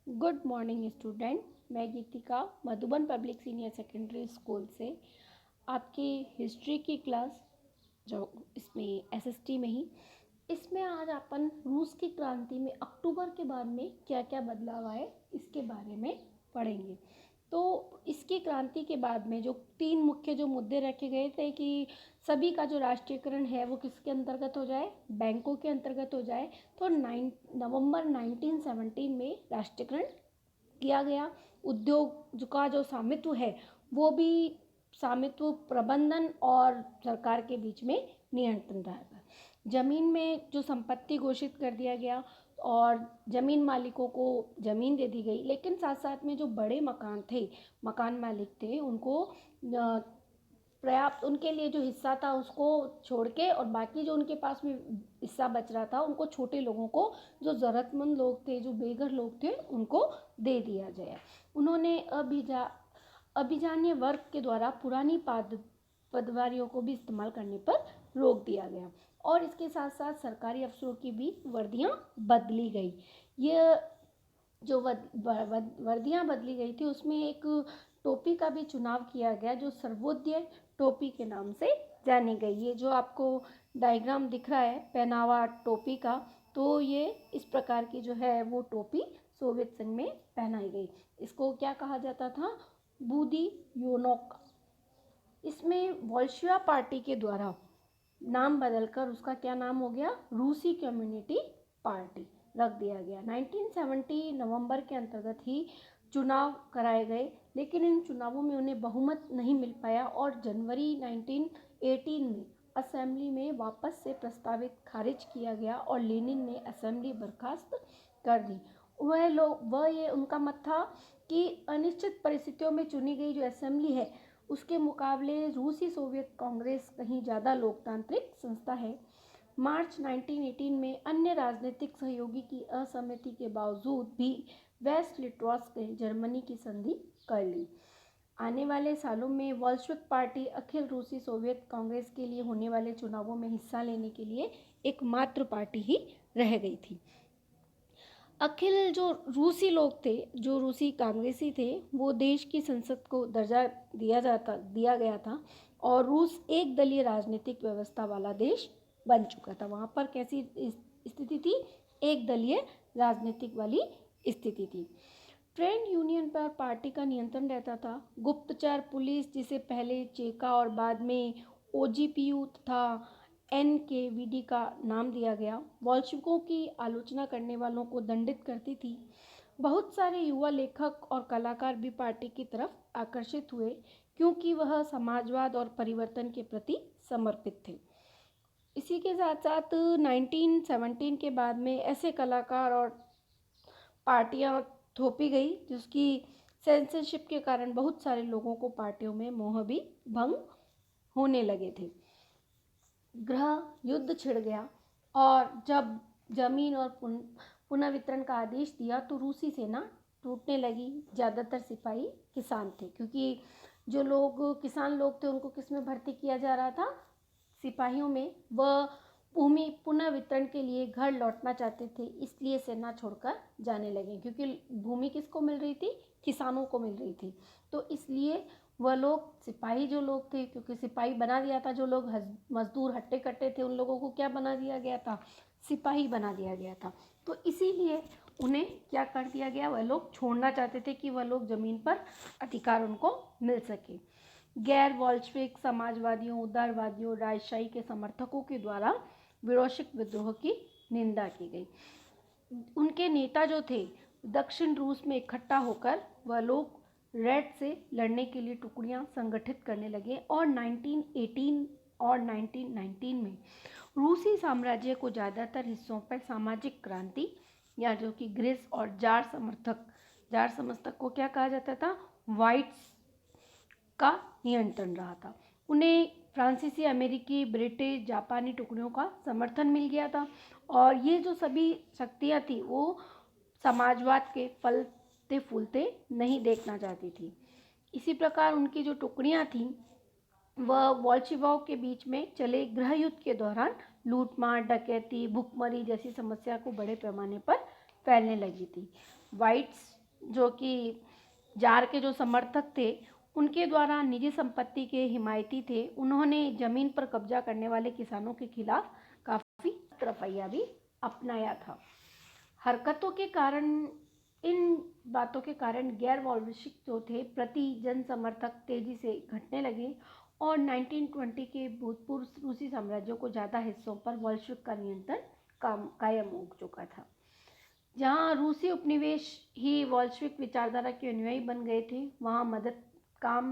Good morning student. मैं Geetika Madhuban public senior secondary school से आपकी हिस्ट्री की क्लास जो इसमें एसएसटी में ही इसमें आज अपन रूस की क्रांति में अक्टूबर के बाद में क्या क्या बदलाव आए इसके बारे में पढ़ेंगे। तो इसकी क्रांति के बाद में जो तीन मुख्य जो मुद्दे रखे गए थे कि सभी का जो राष्ट्रीयकरण है वो किसके अंतर्गत हो जाए, बैंकों के अंतर्गत हो जाए। तो नवंबर 1917 में राष्ट्रीयकरण किया गया। उद्योग का जो स्वामित्व है वो भी स्वामित्व प्रबंधन और सरकार के बीच में नियंत्रण रहेगा। जमीन में जो संपत्ति घोषित कर दिया गया और जमीन मालिकों को जमीन दे दी गई, लेकिन साथ साथ में जो बड़े मकान मालिक थे उनको पर्याप्त उनके लिए जो हिस्सा था उसको छोड़ के और बाकी जो उनके पास में हिस्सा बच रहा था उनको छोटे लोगों को, जो ज़रूरतमंद लोग थे, जो बेघर लोग थे, उनको दे दिया जाए। उन्होंने अभिजान्य वर्ग के द्वारा पुरानी पदवारियों को भी इस्तेमाल करने पर रोक दिया गया और इसके साथ साथ सरकारी अफसरों की भी वर्दियां बदली गई। ये जो वर्दियां बदली गई थी उसमें एक टोपी का भी चुनाव किया गया जो सर्वोदय टोपी के नाम से जानी गई। ये जो आपको डायग्राम दिख रहा है पहनावा टोपी का, तो ये इस प्रकार की जो है वो टोपी सोवियत संघ में पहनाई गई। इसको क्या कहा जाता था? बूदी योनोक। इसमें वॉल्शिया पार्टी के द्वारा नाम बदलकर उसका क्या नाम हो गया? रूसी कम्युनिटी पार्टी रख दिया गया। 1970 नवंबर के अंतर्गत ही चुनाव कराए गए, लेकिन इन चुनावों में उन्हें बहुमत नहीं मिल पाया और जनवरी 1918 में असेंबली में वापस से प्रस्तावित खारिज किया गया और लेनिन ने असेंबली बर्खास्त कर दी। ये उनका मत था कि अनिश्चित परिस्थितियों में चुनी गई जो असेंबली है उसके मुकाबले रूसी सोवियत कांग्रेस कहीं ज़्यादा लोकतांत्रिक संस्था है। मार्च 1918 में अन्य राजनीतिक सहयोगी की असहमति के बावजूद भी वेस्ट लिटवास्क ने जर्मनी की संधि कर ली। आने वाले सालों में वॉल्शविक पार्टी अखिल रूसी सोवियत कांग्रेस के लिए होने वाले चुनावों में हिस्सा लेने के लिए एकमात्र पार्टी ही रह गई थी। अखिल जो रूसी लोग थे, जो रूसी कांग्रेसी थे, वो देश की संसद को दर्जा दिया गया था और रूस एक दलीय राजनीतिक व्यवस्था वाला देश बन चुका था। वहाँ पर कैसी स्थिति थी? एक दलीय राजनीतिक वाली स्थिति थी। ट्रेड यूनियन पर पार्टी का नियंत्रण रहता था। गुप्तचर पुलिस, जिसे पहले चेका और बाद में ओजीपीयू तथा एनकेवीडी का नाम दिया गया, बोल्शेविकों की आलोचना करने वालों को दंडित करती थी। बहुत सारे युवा लेखक और कलाकार भी पार्टी की तरफ आकर्षित हुए क्योंकि वह समाजवाद और परिवर्तन के प्रति समर्पित थे। इसी के साथ साथ 1917 के बाद में ऐसे कलाकार और पार्टियां थोपी गई जिसकी सेंसरशिप के कारण बहुत सारे लोगों को पार्टियों में मोह भी भंग होने लगे थे। गृह युद्ध छिड़ गया और जब जमीन और पुनः वितरण का आदेश दिया तो रूसी सेना टूटने लगी। ज़्यादातर सिपाही किसान थे क्योंकि जो लोग किसान लोग थे उनको किस में भर्ती किया जा रहा था? सिपाहियों में। वह भूमि पुनः वितरण के लिए घर लौटना चाहते थे, इसलिए सेना छोड़कर जाने लगे क्योंकि भूमि किसको मिल रही थी? किसानों को मिल रही थी। तो इसलिए वह लोग, सिपाही जो लोग थे, क्योंकि सिपाही बना दिया था, जो लोग मजदूर हट्टे कट्टे थे उन लोगों को क्या बना दिया गया था? सिपाही बना दिया गया था। तो इसीलिए उन्हें क्या कर दिया गया? वह लोग छोड़ना चाहते थे कि वह लोग ज़मीन पर अधिकार उनको मिल सके। गैर वॉल्शविक समाजवादियों, उदारवादियों, राजशाही के समर्थकों के द्वारा विरोशिक विद्रोह की निंदा की गई। उनके नेता जो थे दक्षिण रूस में इकट्ठा होकर वह लोग रेड से लड़ने के लिए टुकड़ियां संगठित करने लगे और 1918 और 1919 में रूसी साम्राज्य को ज़्यादातर हिस्सों पर सामाजिक क्रांति या जो कि ग्रीस और जार समर्थक को क्या कहा जाता था? वाइट्स का नियंत्रण रहा था। उन्हें फ्रांसीसी, अमेरिकी, ब्रिटिश, जापानी टुकड़ियों का समर्थन मिल गया था और ये जो सभी शक्तियाँ थी वो समाजवाद के फलते फूलते नहीं देखना चाहती थी। इसी प्रकार उनकी जो टुकड़ियाँ थीं वह बोल्शेविकों के बीच में चले गृह युद्ध के दौरान लूटमार, डकैती, भुखमरी जैसी समस्या को बड़े पैमाने पर फैलने लगी थी। वाइट्स जो कि जार के जो समर्थक थे उनके द्वारा निजी संपत्ति के हिमायती थे, उन्होंने जमीन पर कब्जा करने वाले किसानों के खिलाफ काफ़ी रवैया भी अपनाया था। हरकतों के कारण, इन बातों के कारण गैर वॉल्शिक जो थे प्रति जन समर्थक तेजी से घटने लगे और 1920 के भूतपूर्व रूसी साम्राज्यों को ज़्यादा हिस्सों पर वॉल्शिक का नियंत्रण कायम हो चुका था। जहाँ रूसी उपनिवेश ही वॉल्शिक विचारधारा के अनुयायी बन गए थे, वहाँ मदद काम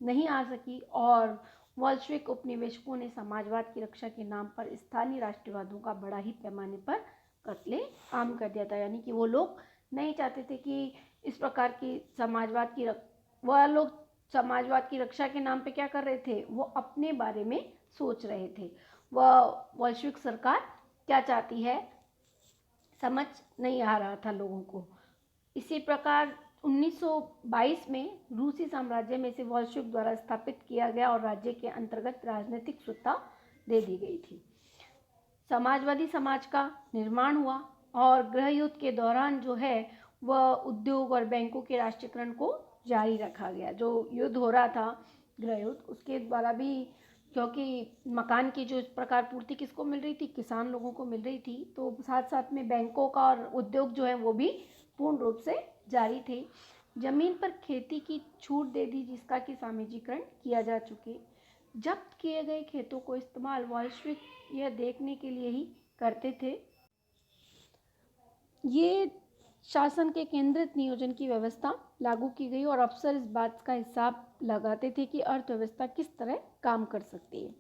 नहीं आ सकी और वॉल्शिक उपनिवेशकों ने समाजवाद की रक्षा के नाम पर स्थानीय राष्ट्रवादों का बड़ा ही पैमाने पर कत्ले आम कर दिया था। यानी कि वो लोग नहीं चाहते थे कि इस प्रकार की वह लोग समाजवाद की रक्षा के नाम पे क्या कर रहे थे, वो अपने बारे में सोच रहे थे। वह वैश्विक सरकार क्या चाहती है समझ नहीं आ रहा था लोगों को। इसी प्रकार 1922 में रूसी साम्राज्य में से वॉल्शिक द्वारा स्थापित किया गया और राज्य के अंतर्गत राजनीतिक सत्ता दे दी गई थी। समाजवादी समाज का निर्माण हुआ और गृह युद्ध के दौरान जो है वह उद्योग और बैंकों के राष्ट्रीयकरण को जारी रखा गया। जो युद्ध हो रहा था गृह युद्ध, उसके द्वारा भी, क्योंकि मकान की जो इस प्रकार पूर्ति किसको मिल रही थी, किसान लोगों को मिल रही थी, तो साथ साथ में बैंकों का और उद्योग जो है वो भी पूर्ण रूप से जारी थे। जमीन पर खेती की छूट दे दी जिसका कि साम्राज्यीकरण किया जा चुके। जब्त किए गए खेतों को इस्तेमाल वॉल्शविक यह देखने के लिए ही करते थे ये शासन के केंद्रित नियोजन की व्यवस्था लागू की गई और अफसर इस बात का हिसाब लगाते थे कि अर्थव्यवस्था किस तरह काम कर सकती है।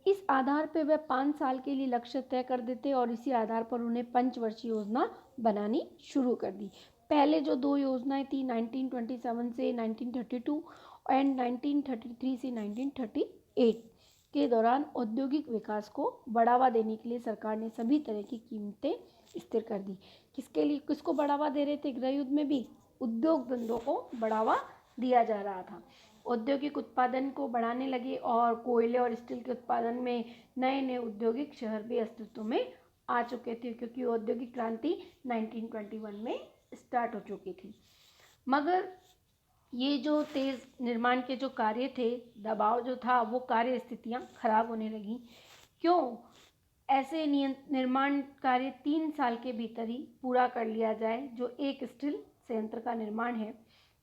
इस आधार पर वह 5 साल के लिए लक्ष्य तय कर देते और इसी आधार पर उन्हें पंचवर्षीय योजना बनानी शुरू कर दी। पहले जो 2 योजनाएं थी 1927 से 1932 एंड 1933 से 1938 के दौरान औद्योगिक विकास को बढ़ावा देने के लिए सरकार ने सभी तरह की कीमतें स्थिर कर दी। किसके लिए, किसको बढ़ावा दे रहे थे गृह युद्ध में भी? उद्योग धंधों को बढ़ावा दिया जा रहा था। औद्योगिक उत्पादन को बढ़ाने लगे और कोयले और स्टील के उत्पादन में नए नए औद्योगिक शहर भी अस्तित्व में आ चुके थे, क्योंकि औद्योगिक क्रांति 1921 में स्टार्ट हो चुकी थी। मगर ये जो तेज निर्माण के जो कार्य थे, दबाव जो था, वो कार्य स्थितियाँ खराब होने लगी। क्यों? ऐसे निर्माण कार्य 3 साल के भीतर ही पूरा कर लिया जाए, जो एक स्टील संयंत्र का निर्माण है।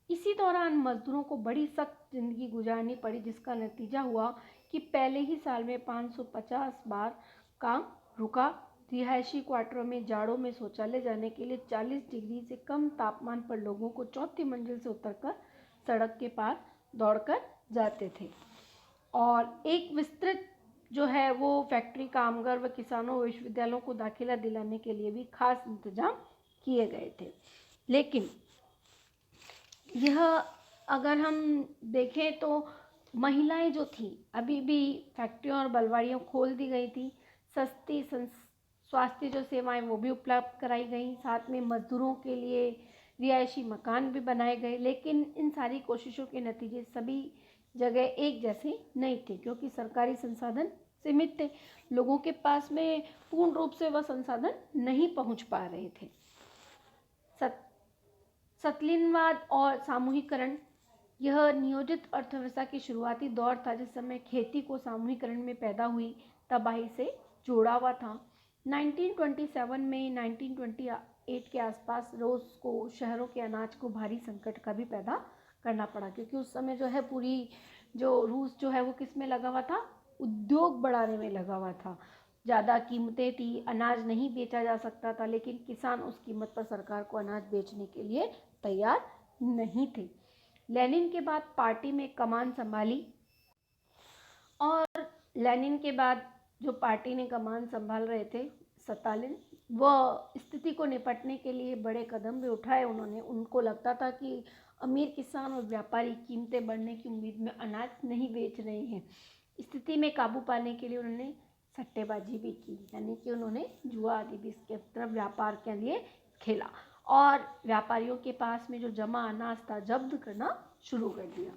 इसी दौरान मजदूरों को बड़ी सख्त जिंदगी गुजारनी पड़ी, जिसका नतीजा हुआ कि पहले ही साल में 550 बार काम रुका। रिहायशी क्वार्टरों में जाड़ों में शौचालय जाने के लिए 40 डिग्री से कम तापमान पर लोगों को चौथी मंजिल से उतरकर सड़क के पार दौड़कर जाते थे। और एक विस्तृत जो है वो फैक्ट्री कामगार व किसानों विश्वविद्यालयों को दाखिला दिलाने के लिए भी खास इंतजाम किए गए थे। लेकिन यह अगर हम देखें तो महिलाएं जो थी अभी भी फैक्ट्रियों और बलवाड़ियाँ खोल दी गई थी। सस्ती स्वास्थ्य जो सेवाएं वो भी उपलब्ध कराई गई, साथ में मजदूरों के लिए रिहायशी मकान भी बनाए गए। लेकिन इन सारी कोशिशों के नतीजे सभी जगह एक जैसे नहीं थे, क्योंकि सरकारी संसाधन सीमित थे। लोगों के पास में पूर्ण रूप से वह संसाधन नहीं पहुंच पा रहे थे। सतलिनवाद और सामूहिकरण, यह नियोजित अर्थव्यवस्था की शुरुआती दौर था जिस समय खेती को सामूहिकरण में पैदा हुई तबाही से जोड़ा हुआ था। 1927 में 1928 के आसपास रूस को शहरों के अनाज को भारी संकट का भी पैदा करना पड़ा, क्योंकि उस समय जो है पूरी जो रूस जो है वो किस में लगा हुआ था, उद्योग बढ़ाने में लगा हुआ था। ज़्यादा कीमतें थी, अनाज नहीं बेचा जा सकता था, लेकिन किसान उस कीमत पर सरकार को अनाज बेचने के लिए तैयार नहीं थे। लेनिन के बाद पार्टी में कमान संभाली और लेनिन के बाद जो पार्टी ने कमान संभाल रहे थे स्टालिन, वह स्थिति को निपटने के लिए बड़े कदम भी उठाए उन्होंने। उनको लगता था कि अमीर किसान और व्यापारी कीमतें बढ़ने की उम्मीद में अनाज नहीं बेच रहे हैं। स्थिति में काबू पाने के लिए उन्होंने सट्टेबाजी भी की, यानी कि उन्होंने जुआ आदि भी इसके तरफ व्यापार के लिए खेला और व्यापारियों के पास में जो जमा अनाज था जब्त करना शुरू कर दिया।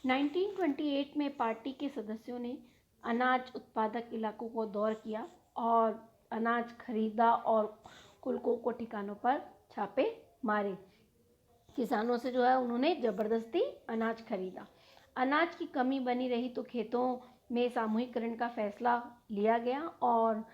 1928 में पार्टी के सदस्यों ने अनाज उत्पादक इलाकों को दौर किया और अनाज खरीदा और कुलकों को ठिकानों पर छापे मारे। किसानों से जो है उन्होंने ज़बरदस्ती अनाज खरीदा। अनाज की कमी बनी रही तो खेतों में सामूहिकरण का फैसला लिया गया और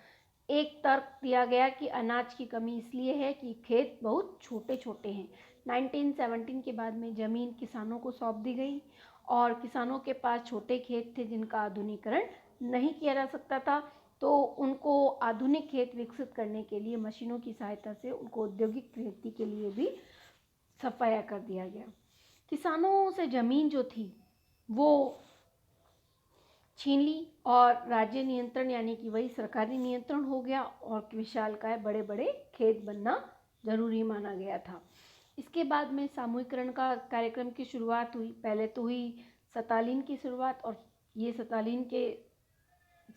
एक तर्क दिया गया कि अनाज की कमी इसलिए है कि खेत बहुत छोटे छोटे हैं। 1917 के बाद में ज़मीन किसानों को सौंप दी गई और किसानों के पास छोटे खेत थे जिनका आधुनिकीकरण नहीं किया जा सकता था, तो उनको आधुनिक खेत विकसित करने के लिए मशीनों की सहायता से उनको औद्योगिक खेती के लिए भी सफाया कर दिया गया। किसानों से ज़मीन जो थी वो छीन ली और राज्य नियंत्रण यानी कि वही सरकारी नियंत्रण हो गया और विशालकाय बड़े बड़े खेत बनना जरूरी माना गया था। इसके बाद में सामूहिकरण का कार्यक्रम की शुरुआत हुई। पहले तो हुई सतालीन की शुरुआत और ये सतालीन के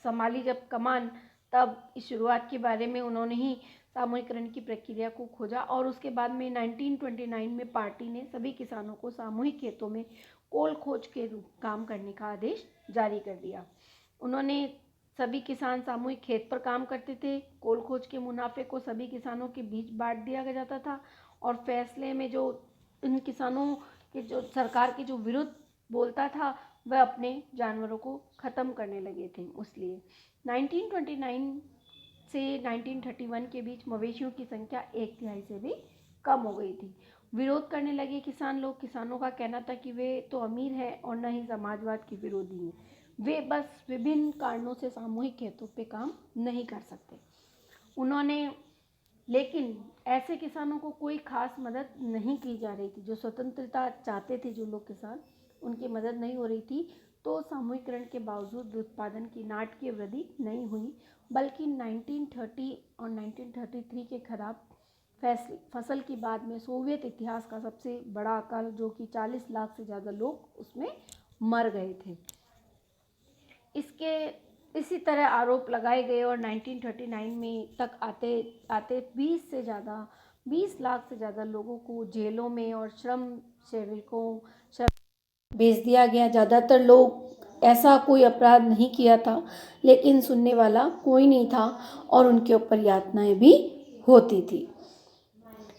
संभाली जब कमान, तब इस शुरुआत के बारे में उन्होंने ही सामूहिकरण की प्रक्रिया को खोजा और उसके बाद में 1929 में पार्टी ने सभी किसानों को सामूहिक खेतों में कोल खोज के काम करने का आदेश जारी कर दिया। उन्होंने सभी किसान सामूहिक खेत पर काम करते थे। कोल खोज के मुनाफे को सभी किसानों के बीच बांट दिया जाता था और फैसले में जो इन किसानों के जो सरकार के जो विरुद्ध बोलता था वह अपने जानवरों को ख़त्म करने लगे थे। इसलिए 1929 से 1931 के बीच मवेशियों की संख्या 1/3 से भी कम हो गई थी। विरोध करने लगे किसान लोग। किसानों का कहना था कि वे तो अमीर हैं और न ही समाजवाद के विरोधी हैं, वे बस विभिन्न कारणों से सामूहिक खेतों पे काम नहीं कर सकते। उन्होंने लेकिन ऐसे किसानों को कोई खास मदद नहीं की जा रही थी। जो स्वतंत्रता चाहते थे जो लोग किसान, उनकी मदद नहीं हो रही थी। तो सामूहिकरण के बावजूद उत्पादन की नाटकीय वृद्धि नहीं हुई, बल्कि 1930 और 1933 के खराब फसल की बाद में सोवियत इतिहास का सबसे बड़ा अकाल, जो कि 40 लाख से ज़्यादा लोग उसमें मर गए थे, इसके इसी तरह आरोप लगाए गए और 1939 में तक आते आते 20 लाख से ज़्यादा लोगों को जेलों में और श्रम भेज दिया गया। ज़्यादातर लोग ऐसा कोई अपराध नहीं किया था, लेकिन सुनने वाला कोई नहीं था और उनके ऊपर यातनाएं भी होती थी।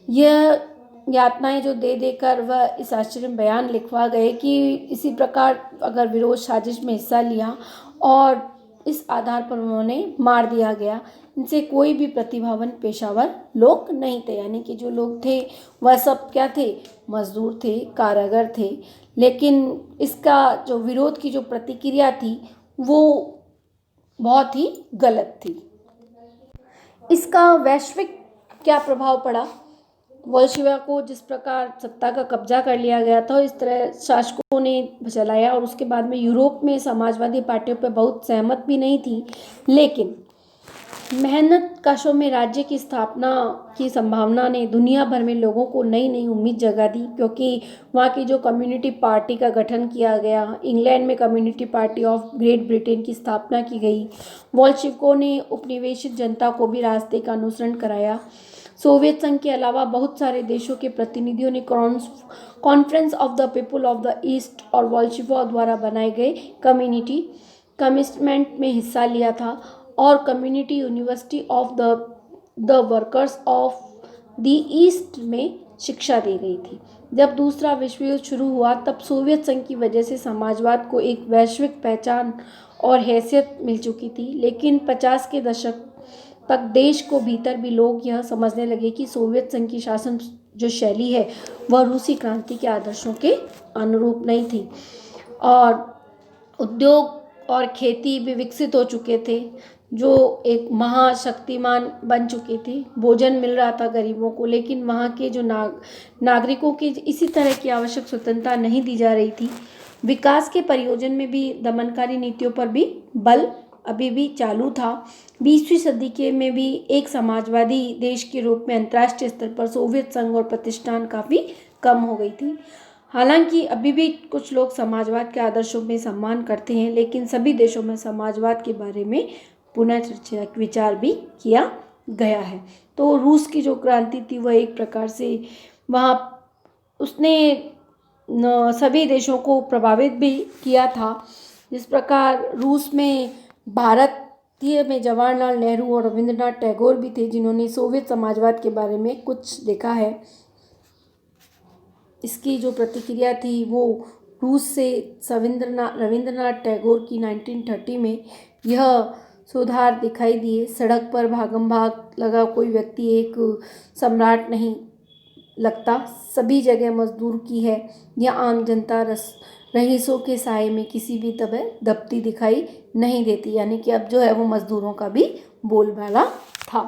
यह यातनाएं जो दे देकर वह इस आश्चर्य में बयान लिखवा गए कि इसी प्रकार अगर विरोध साजिश में हिस्सा लिया और इस आधार पर उन्होंने मार दिया गया। इनसे कोई भी प्रतिभावान पेशावर लोग नहीं थे, यानी कि जो लोग थे वह सब क्या थे, मजदूर थे, कारीगर थे। लेकिन इसका जो विरोध की जो प्रतिक्रिया थी वो बहुत ही गलत थी। इसका वैश्विक क्या प्रभाव पड़ा? बोल्शेविकों को जिस प्रकार सत्ता का कब्जा कर लिया गया था, इस तरह शासकों ने चलाया और उसके बाद में यूरोप में समाजवादी पार्टियों पर बहुत सहमत भी नहीं थी। लेकिन मेहनत कशों में राज्य की स्थापना की संभावना ने दुनिया भर में लोगों को नई नई उम्मीद जगा दी, क्योंकि वहाँ की जो कम्युनिटी पार्टी का गठन किया गया, इंग्लैंड में community party of great Britain की स्थापना की गई। बोल्शेविकों ने उपनिवेशित जनता को भी रास्ते का अनुसरण कराया। सोवियत संघ के अलावा बहुत सारे देशों के प्रतिनिधियों ने conference of the people of the east और बोल्शेविकों द्वारा बनाए गए कम्युनिटी कमिटमेंट में हिस्सा लिया था और community university of the workers of the east में शिक्षा दी गई थी। जब दूसरा विश्व युद्ध शुरू हुआ तब सोवियत संघ की वजह से समाजवाद को एक वैश्विक पहचान और हैसियत मिल चुकी थी, लेकिन 50 के दशक तक देश को भीतर भी लोग यह समझने लगे कि सोवियत संघ की शासन जो शैली है वह रूसी क्रांति के आदर्शों के अनुरूप नहीं थी और उद्योग और खेती भी विकसित हो चुके थे, जो एक महाशक्तिमान बन चुके थे। भोजन मिल रहा था गरीबों को, लेकिन वहाँ के जो नागरिकों की इसी तरह की आवश्यक स्वतंत्रता नहीं दी जा रही थी। विकास के परियोजन में भी दमनकारी नीतियों पर भी बल अभी भी चालू था। 20वीं सदी के में भी एक समाजवादी देश के रूप में अंतर्राष्ट्रीय स्तर पर सोवियत संघ और प्रतिष्ठान काफ़ी कम हो गई थी। हालांकि अभी भी कुछ लोग समाजवाद के आदर्शों में सम्मान करते हैं, लेकिन सभी देशों में समाजवाद के बारे में पुनर्चर्चा विचार भी किया गया है। तो रूस की जो क्रांति थी वह एक प्रकार से वहाँ उसने सभी देशों को प्रभावित भी किया था। जिस प्रकार रूस में भारतीय में जवाहरलाल नेहरू और रविंद्रनाथ टैगोर भी थे, जिन्होंने सोवियत समाजवाद के बारे में कुछ देखा है। इसकी जो प्रतिक्रिया थी वो रूस से रविंद्रनाथ टैगोर की 1930 में यह सुधार दिखाई दिए। सड़क पर भागम भाग लगा कोई व्यक्ति एक सम्राट नहीं लगता, सभी जगह मजदूर की है। यह आम जनता रईसों के साए में किसी भी तरह दबती दिखाई नहीं देती। यानी कि अब जो है वो मजदूरों का भी बोलबाला था।